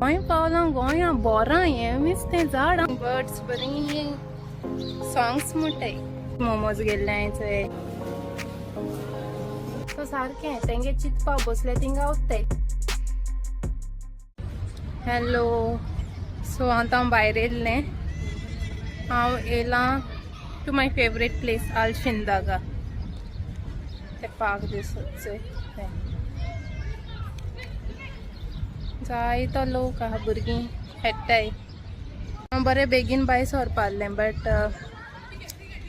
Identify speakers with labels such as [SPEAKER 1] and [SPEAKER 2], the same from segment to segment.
[SPEAKER 1] गोंय पावलां गोंया बोरां हें मीस तें झाड बर्ड्स बरी सॉंग्स म्हणटाय मोमोज गेल्ले थंय सो सारकें तेंगे चिंतपा बसले थिंगा वताय. हॅलो सो आतां हांव भायर येयल्लें. हांव येयलां टू माय फेवरेट प्लेस आलशिंदागा. ते पार्क दिसत चोय जायतो लोक आहा भुरगीं खेळटाय. हांव बरें बेगीन भायर सरपा आहलें बट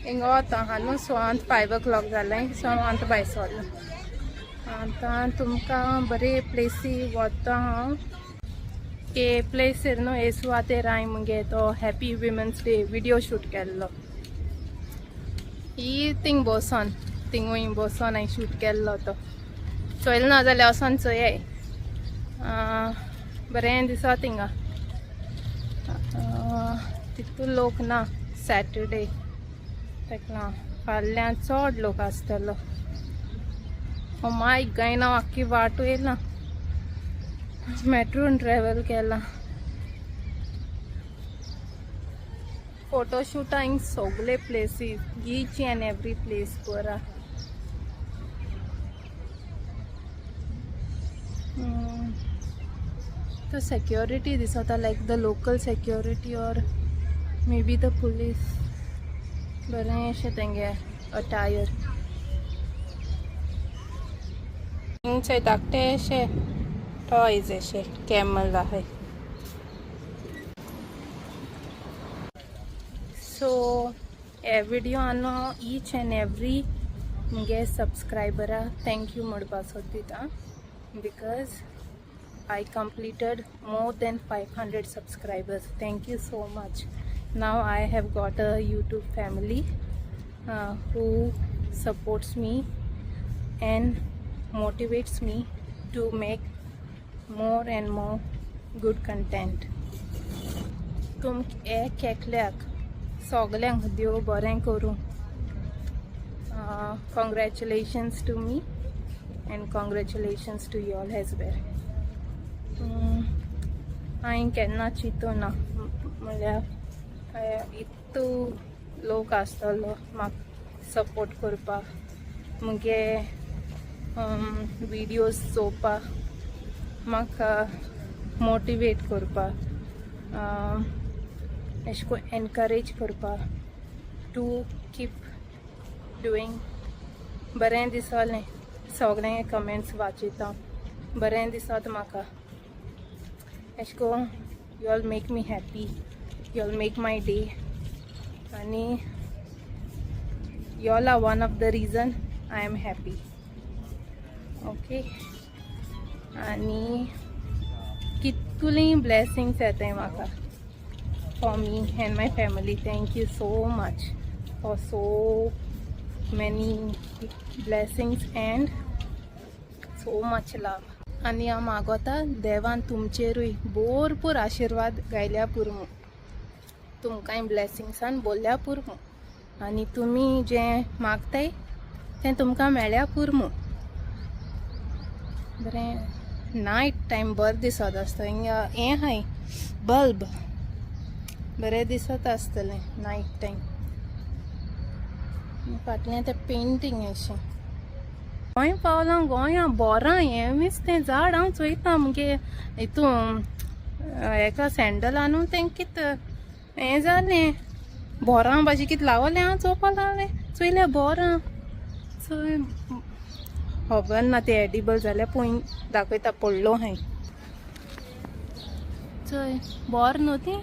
[SPEAKER 1] हिंगा वता आहा न्हू सो आतां 5 o'clock जालें सो हांव आतां भायर सरलें. आतां तुमकां बरे प्लेसी वता हांव. हे प्लेसीर न्हू हे सुवातेर हांवें मुगे तो happy women's day video shoot केल्लो. ही थिंग बसोन थिंगूय बसोन हांवें शूट केल्लो तो. चोयलो ना जाल्यार वोसोन चोयाय. बरें दिसता थिंगा. तितू लोक ना सॅटरडे ताका लागून फाल्यां चड लोक आसतलो. ओ माय गायन हांव आख्खी वाट येयलां. मेट्रोन ट्रॅवल केलां. फोटोशूटा हिंग सगळे places each and every place बरा. तो security दिसता लायक द लोकल security और मे बी द पुलीस. बरें अशें तेंगे अटायर थंय धाकटे अशे टॉयज अशे कॅमल आहाय. सो हे विडियोन ईच एंड एवरी मुगे सब्सक्रायबरा थँक्यू म्हणपा सोदता because I completed more than 500 subscribers. Thank you so much. Now I have got a YouTube family who supports me and motivates me to make more and more good content. तुम एक एकल्याक सगल्यांक देव बरें करूं. Congratulations to me and congratulations to you all as well. हांवें केन्ना चिंतूना म्हणल्यार इतू लोक आसतलो म्हाका सपोर्ट करपाक मुगे विडियोज चोवपाक म्हाका मोटिवेट करपाक अशें करून एनकरेज करपाक टू कीप डुईंग. बरें दिसलें सगळें कमेंट्स वाचिता. बरें दिसता म्हाका. अशें करून you all make me happy. You all make my day आनी you all are one of the reason I am happy. Okay आनी कितुलीं ब्लेसिंग्स येताय म्हाका for me and my family. Thank you so much for so many blessings and so much love. आनी हांव मागोता देवान तुमचेरूय भरपूर आशिर्वाद गायल्या पुरमू. तुमकांय ब्लेसिंग्सान बोल्ल्या पुरमू आनी तुमी जें मागताय तें तुमकां मेळ्ळ्या पुरमू. बरें नायट टायम बरें दिसत आसता. हिंगा हें हाय बल्ब बरें दिसत आसतलें नायट टायम. फाटल्यान तें पेंटींग अशें. गोंय पावलां गोंया बोरां हें मीस तें झाड हांव चोयता मुगे हितू हेका सँडलानू तें कित हें जालें बोरां भाजी कितें लावलें हांव चोवपा लागलें. चोयलें बोरां चोय खबर ना तें एडिबल जाल्यार पळय दाखयता पडलो हांवें. चोय बोर न्हू तीं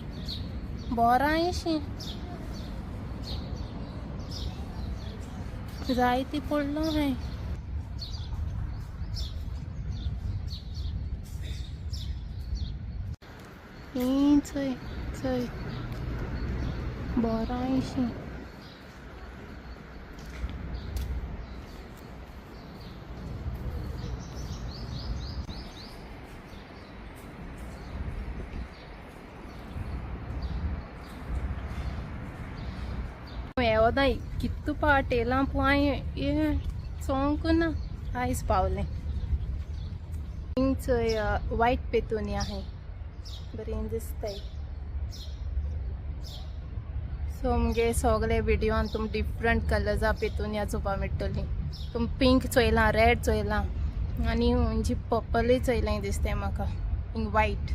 [SPEAKER 1] बोरां अशीं जायतीं पडलो हांवें. चोय चोय बोरां अशीं. येवदाय कितू पाट येयलां पूण हांवें चोंक ना. आयज पावलें. चोय वायट पेतुनिया आहाय बरें दिसताय. सो मुगे सगळे विडियोन तुम डिफरंट कलर्स पेतून या चोवपा मेळटली. तुम पिंक चोयलां, रेड चोयलां आनी म्हणजे पर्पलूय चोयलें दिसताय म्हाका. इन व्हाईट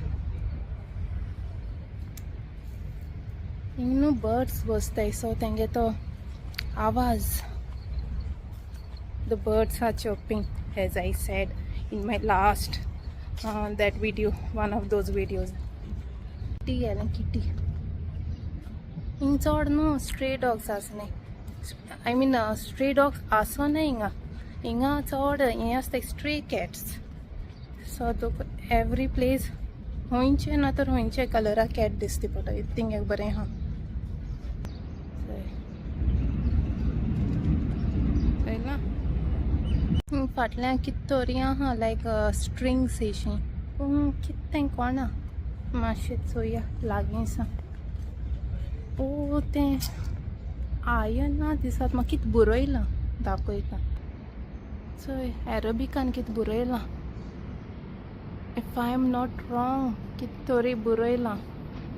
[SPEAKER 1] हिंग न्हू बर्ड्स बसताय. सो तेंगे तो आवाज. The birds are chirping, as I said in my last that video, one of those videos. Kitty गेलें kitty. हिंग चड न्हू स्ट्रे डॉग्स आसनाय. I mean स्ट्रे डॉग्स आसोनाय हिंगा चड हें आसताय स्ट्रे कॅट्स. सो तुका एवरी प्लेस खंयचे ना तर खंयचे कलरा कॅट दिसता पडटा. थिंग बरें आहा. फाटल्यान कितें तरी आहा लायक स्ट्रिंग्स एशीं. पूण कितें कोणा मातशें चोया लागींसा. ओ तें आयन ना दिसता म्हाका. कितें बरयलां दाखयता. चोय एरबिकान कितें बरयलां. If I am not wrong कितें तरी बरयलां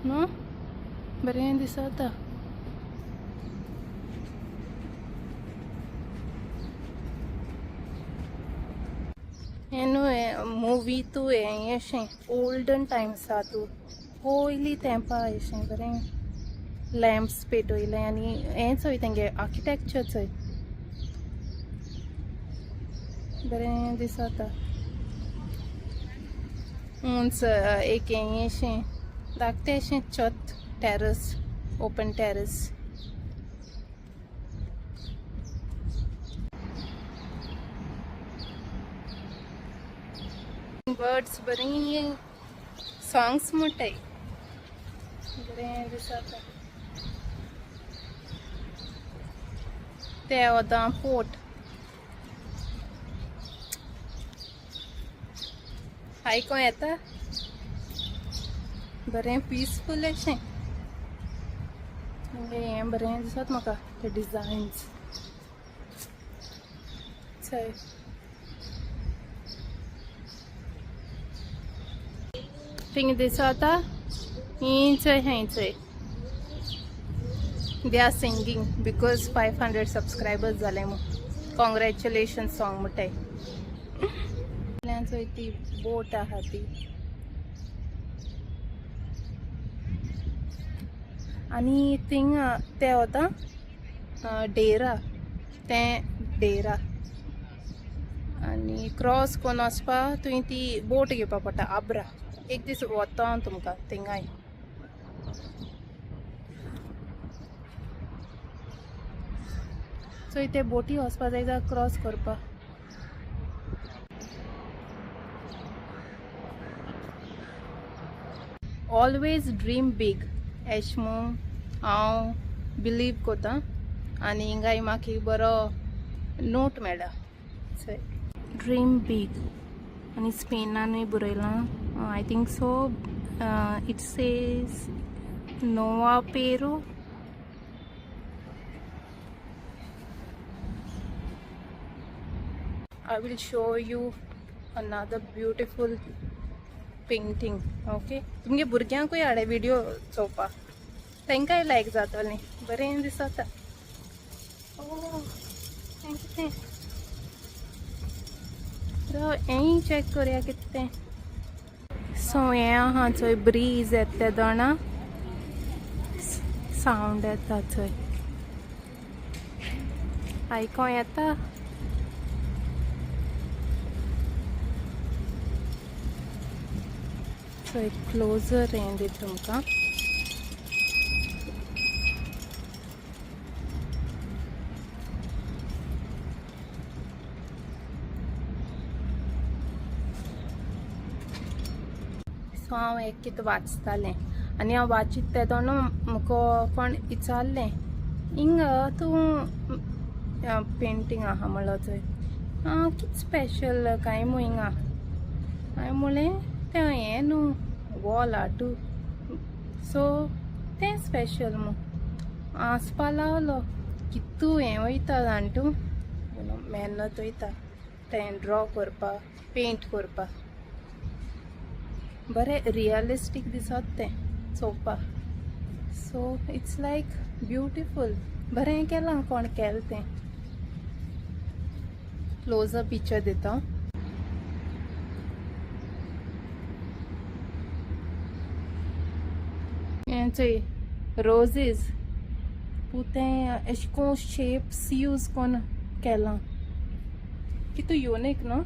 [SPEAKER 1] न्हू. बरें दिसता. मूवी तू हें अशें ओल्डन टायम्सा तू पयलीं तेंपा अशें बरें लॅम्प्स पेटयले आनी हें चोय तेंगे आर्किटेक्चर चोय बरें दिसता. उंच एक हें अशें धाकटें अशें छत टेरस ओपन टेरस. बर्ड्स बरीं सॉंग्स म्हणटाय बरें दिसता. ते वता पोर्ट आयको येता. बरें पिसफूल अशें हें बरें दिसता म्हाका. ते डिजायन्स चोय थिंग दिसता. चोय हें चोय they are singing because 500 subscribers जाले मू. कॉंग्रॅच्युलेशन सॉंग म्हणटाय. चोय ती बोट आहा ती आनी थिंग ते वता डेरा. तें डेरा आनी क्रॉस कोन्न वचपा तुवें ती बोट घेवपा पडटा. आब्रा एक दीस वता तुमकां थिंगाय. सो ते बोटी वचपा जाय जाल्यार क्रॉस करपा. ऑलवेज ड्रीम बीग एश म्हूण हांव बिलीव कोता. आनी हिंगाय म्हाका बरो नोट मेळ्ळा. ड्रीम बीग आनी स्पेनानूय बरयलां. I think so. It says Nova Pero. I will show you another beautiful painting. Okay. तुमगे भुरग्यांकूय हाडे व्हिडिओ चोवपा. तेंकाय लायक जातलें. बरें दिसता. ओ थँक्यू. हेंय चॅक करया कितें. सो हें आहा चोय ब्रीज येता दोना सावंड येता चोय आयको येता. चोय क्लोजर हें दी तुमकां. सो हांव एक कितें वाचतालें आनी हांव वाचीत तेदो न्हू म्हाका कोण विचारलें हिंग तूं पेंटींग आहा म्हणलो थंय कितें स्पेशल काय मू हिंगा. हांवें म्हणलें तें हें न्हू वॉल आर्टू सो तें स्पेशल मू. आसपा लागलो कितू हें वयता जाण तूं मेहनत वयता तें ड्रॉ करपा पेंट करपा. बरें रियलिस्टीक दिसत तें चोवपाक. So it's like beautiful. बरें केलां कोण केलें तें. क्लोजअप पिक्चर दिता. चोय रोजीस तें एशें कोन्न शेप्स यूज कोन्न केलां. कितू युनीक न्हू.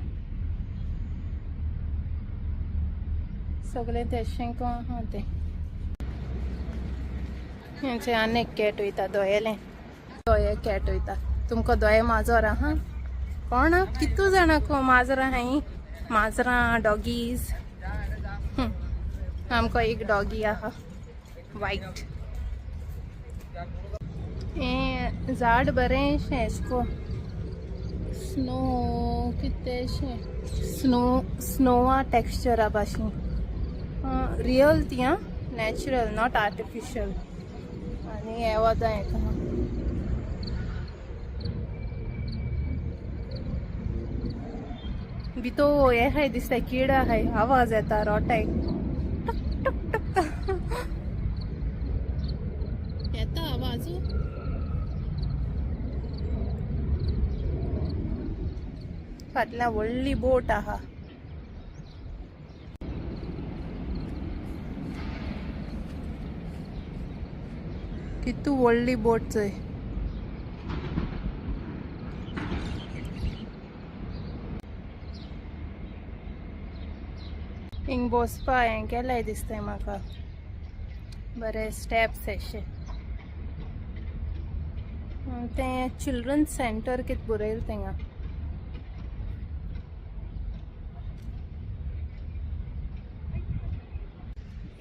[SPEAKER 1] सगळें तेशें को आहा तें. हेंचें आनी एक कॅट वयता दोयेलें. दोये कॅट वयता. तुमकां दोये माजोर आहा कोण कितू जाणांको माजरां हाय. माजरां डॉगीज. आमकां एक डॉगी आहा वायट. हें झाड बरेंशें एशको स्नो कितेंशें स्नोवा टेक्स्चरा भाशेन. रियल ती आं नॅचरल नॉट आर्टिफिशियल. आनी हें वता हेका भितो हें हाय दिसता किडा हाय. आवाज येता रोटाय येता आवाज. फाटल्यान व्हडली बोट आहा. कितू व्हडली बोट चोय. हिंग बसपा हें केल्याय दिसताय म्हाका. बरे स्टेप्स एशे. तें चिल्ड्रन्स सेंटर कितें बरयलें थिंगा.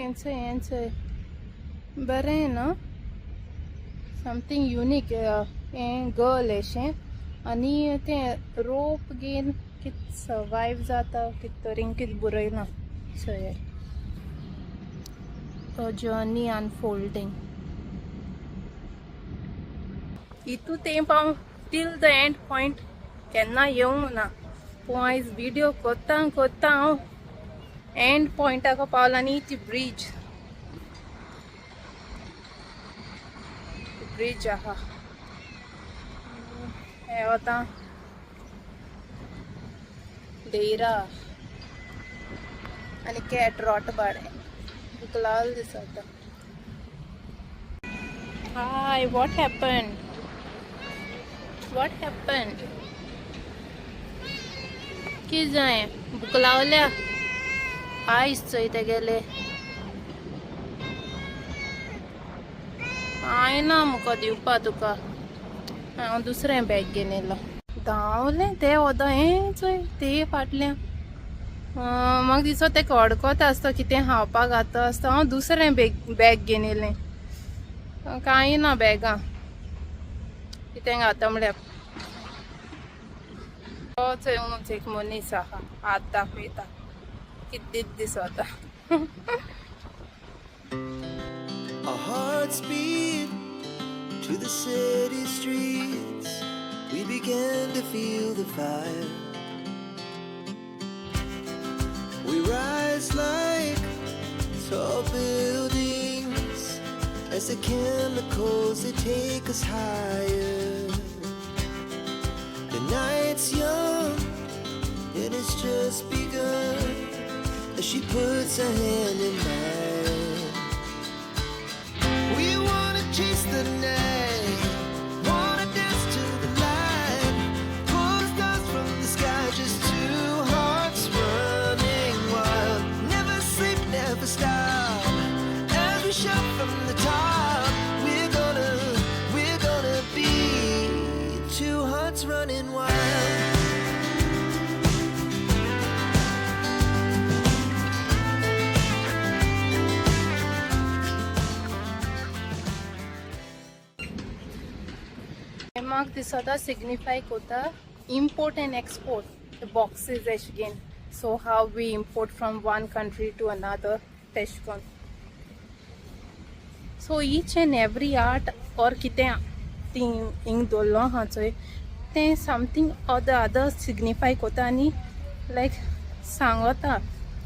[SPEAKER 1] हेंचोय बरें न्हू. Something unique. हें गर्ल एशें आनी तें रोप घेवन कित सर्वायव जाता कित तरी कित बरयलां. चोय जर्नी अनफोल्डिंग. इतू तेंप हांव टील द एंड पॉयंट केन्ना येवंक ना. पूण आयज विडियो कोत्ता हांव एंड पॉयंटाको पावला. आनी ती ब्रीज आहा. हें वता डेरा आनी कॅट रोटबाडें. भूक लागली दिसता. हाय वॉट हॅपन. कितें जाय. भूक लागल्या. आयज चोय गेले आयना मुको दिवपा तुका. हांव दुसरें बॅग घेवन येयलो. धांवलें तें वोदो हें चोय ते फाटल्यान. म्हाका दिसता तेका अडकोता आसता कितें खावपाक घाता आसता. हांव दुसरें बॅग घेवन येयलें. कांय ना बॅगां. कितें घाता म्हळ्यार चोय उंच एक मनीस आहा. हात दाखयता. कितें दिसता.
[SPEAKER 2] Our hearts beat to the city streets. We began to feel the fire. We rise like tall buildings as the chemicals they take us higher. The night's young and it's just begun as she puts her hand in mine. We wanna chase the night, wanna dance to the light, pull the stars from the sky, just two hearts running wild. Never sleep, never stop, as we shout from the top. We're gonna be two hearts running wild.
[SPEAKER 1] म्हाका दिसता सिग्निफाय कोता import and export. the boxes again. So how we import from one country to another tesh kon. So each and every art or कितें thing दवरलो आहा चोय तें something or the other signify कोता आनी like सांगता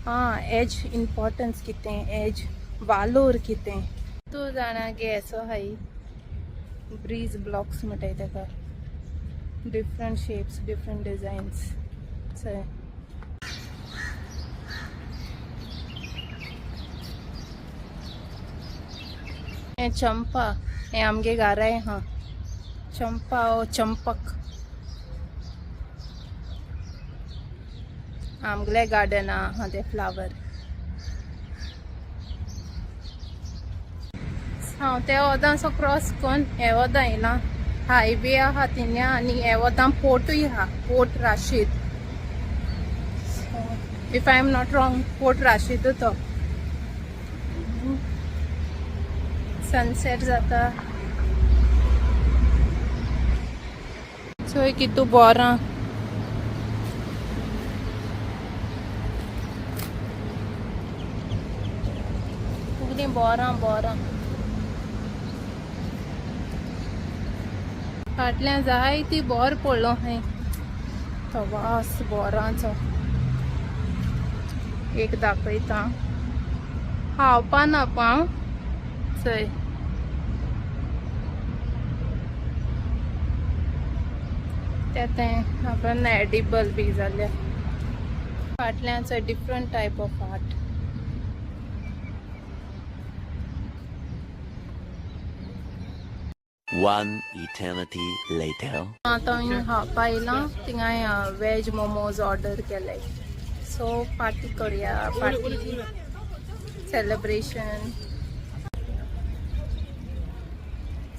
[SPEAKER 1] हाँ एज इम्पोर्टेंस कितें एज वालोर कितें तूं जाणा की असो हाय ब्रीज ब्लॉक्स म्हणटाय ताका डिफरंट शेप्स डिफरंट डिजायन्स चोय हें चंपा हें आमगे घाराय हा चंपा ओ चंपक आमगले गार्डन हा ते फ्लावर हांव ते वोदां असो क्रॉस कोन्न हे वोदां येयलां हायवे आहा तिन्या आनी हे वोदां पोर्टूय आहा port Rashid if I am not wrong port Rashid तो सनसेट जाता चोय कितू बोरां सगळीं बोरां फाटल्यान जायती बोर पडलो हाय तो वास बोरांचो एक दाखयता हावपा नापा हांव चोय तें आपण एडिबल बी जाल्या फाटल्यान different type of art
[SPEAKER 3] One eternity later.
[SPEAKER 1] आतां हांव येयलां थिंगाय वेज मोमोज ऑर्डर केले सो पार्टी करुया पार्टी सेलिब्रेशन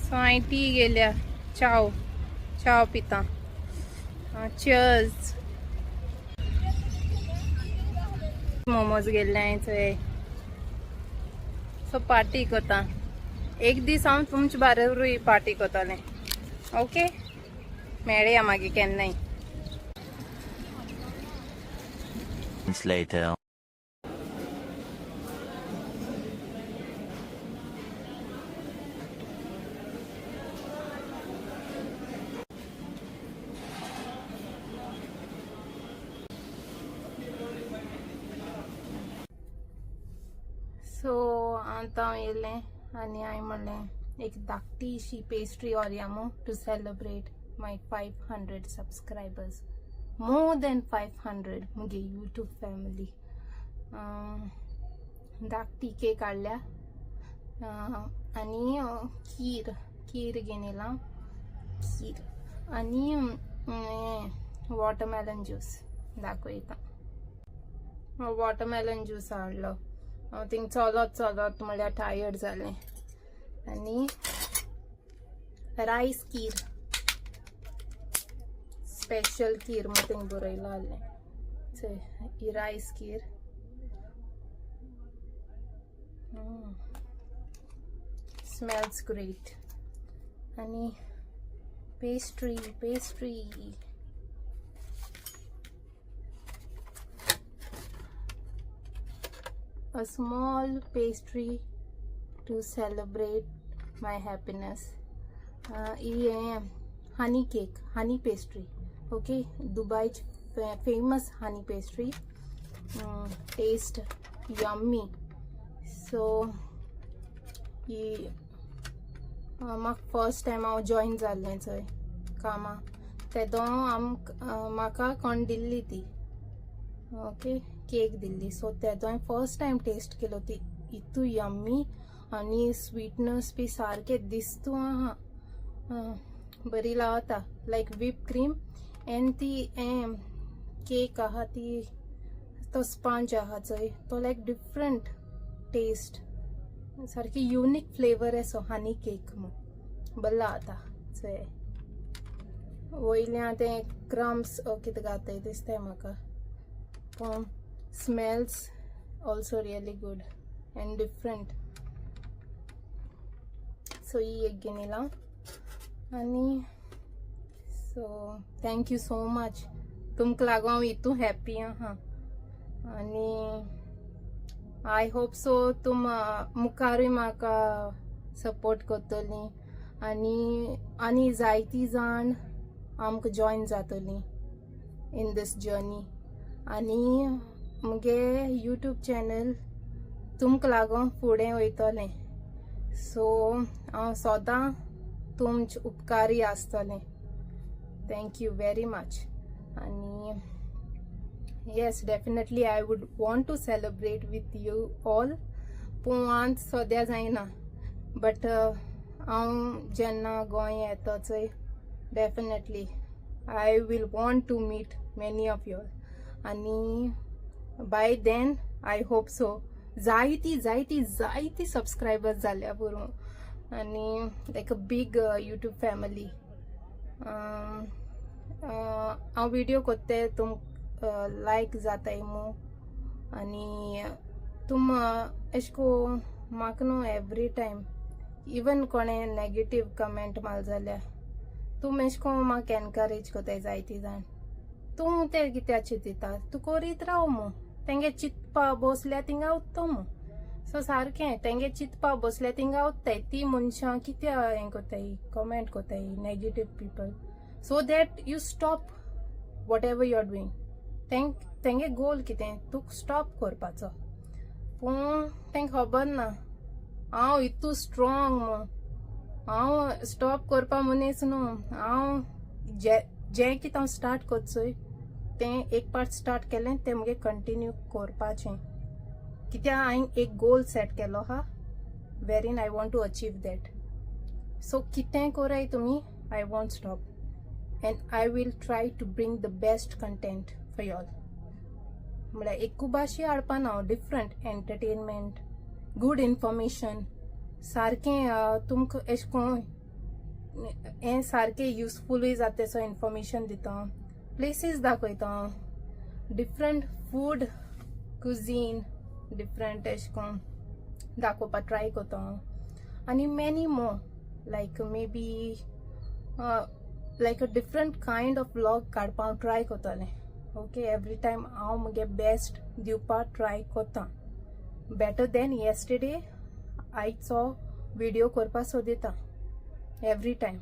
[SPEAKER 1] सो हांवें टी गेल्या चाव पिता चियर्स मोमोज गेल्ले हांवें थंय सो पार्टी कोता एक दीस हांव तुमचे बाराबरूय पार्टी कोतालें ओके मेळया मागीर केन्नाय
[SPEAKER 3] Months later.
[SPEAKER 1] सो आतां हांव येयलें आनी हांवें म्हणलें एक धाकटीशी पेस्ट्री ऑरयामो to celebrate my 500 subscribers more than 500 मुगे यूट्यूब फॅमिली धाकटी केक हाडल्या आनी खीर घेवन येयलां खीर आनी वॉटरमेलन ज्यूस दाखयता वॉटरमेलन ज्यूस हाडलो हांव थिंग चलत म्हळ्यार टायर्ड जालें आनी रायस खीर स्पेशल खीर म्हूण थिंग बरयलो आहलें चोय ही रायस खीर स्मेल्स ग्रेट आनी pastry a small pastry to celebrate my happiness honey pastry okay Dubai famous honey pastry taste yummy so म्हाका फर्स्ट टायम हांव जॉइन जाल्लें थंय कामा तेदो म्हाका कोण दिल्ली ती ओके केक दिल्ली सो तेदो हांवें फर्स्ट टायम टेस्ट केलो ती इतू यम्मी आनी स्वीटनेस बी सारके दिसतू आहा बरी लावता लायक व्हीप क्रीम एन ती केक आहा ती तो स्पंज आहा चोय तो लायक डिफरंट टेस्ट सारकी युनीक फ्लेवर असो हनी केक म्हणून बल्ला आता चोय वयल्यान ते क्रम्स कितें घाताय दिसताय म्हाका पण smells also really good and different so ही एक घेवन येयलां आनी so thank you so much तुमकां लागून हांव इतू हॅप्पी आहा आनी आय होप सो तुम मुखारूय म्हाका सपोर्ट करतली आनी जायती जाण आमकां जॉइन जातली इन दीस जर्नी आनी मुगे यूट्यूब चॅनल तुमकां लागून फुडें वयतलें. सो हांव सदां तुमचें उपकारी आसतलें. Thank you very much. आनी yes, definitely I would want to celebrate with you all. पूण आज सद्या जायना. बट हांव जेन्ना गोंय येता चोय definitely I will want to meet many of you. आनी by then I hope so जायती सबस्क्रायबर्स जाल्या पुरो. आनी like a big YouTube family. हांव व्हिडिओ कोत्ते तुम लायक जाताय मू. आनी तुम एशको म्हाका न्हू एवरी टायम इवन कोणें नेगेटीव कमेंट मार जाल्यार तुम एशको म्हाका एनकरेज कोताय जायती जाण. तूं तें कित्याक चिंतिता, तूं कोरीत राव मू. तेंगे चिंतपा बसल्यार थिंगा उत्तो मू. सो सारकें तेंगे चिंतपा बसल्यार थिंगा उत्ताय. ती मनशां कित्या हें कोताय, कमेंट कोताय negative people. So that you stop whatever you are doing. तेंगे गोल कितें तुका स्टॉप करपाचो. पूण तेंका खबर ना हांव इतू स्ट्रॉंग मू. हांव स्टॉप करपा मनीस न्हू. हांव जें कितें हांव स्टार्ट कोत्तोय तें एक पार्ट स्टार्ट केलें तें मुगे कंटिन्यू करपाचें. कित्याक हांवें एक गोल सेट केलो हा वेरीन I want to achieve that. So कितें कोराय तुमी, I want stop. And I will try to bring the best content for y'all. म्हळ्यार एकू भाशे हाडपा ना, डिफरंट एंटरटेनमेंट, गूड इन्फॉर्मेशन. सारकें तुमकां एश कोन्न हें सारकें युजफूलूय जाता तेसो इन्फॉर्मेशन दिता. प्लेसीस दाखयता, डिफरंट फूड कुझीन डिफरंट एश कोन्न दाखोवपा ट्राय कोता. आनी many more like may be like a different kind of vlog काडपा हांव ट्राय कोतालें. ओके, एवरी टायम हांव मुगे बेस्ट दिवपा ट्राय कोता. बेटर देन येस्टरडे आयचो व्हिडिओ करपा सोदिता एवरी टायम.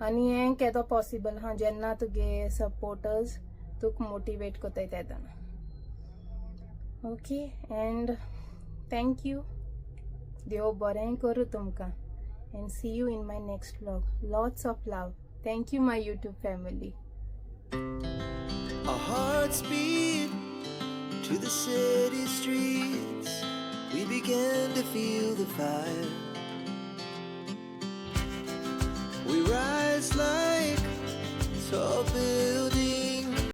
[SPEAKER 1] आनी हें केदो पॉसिबल हा जेन्ना तुगे सपोर्टर्स तुका मोटिवेट कोताय तेदोना. Okay, and thank you. देव बरें करूं तुमकां. And see you in my next vlog. Lots of love. Thank you my YouTube family.
[SPEAKER 2] Our hearts beat to the city streets. We began to feel the fire. We rise like tall buildings.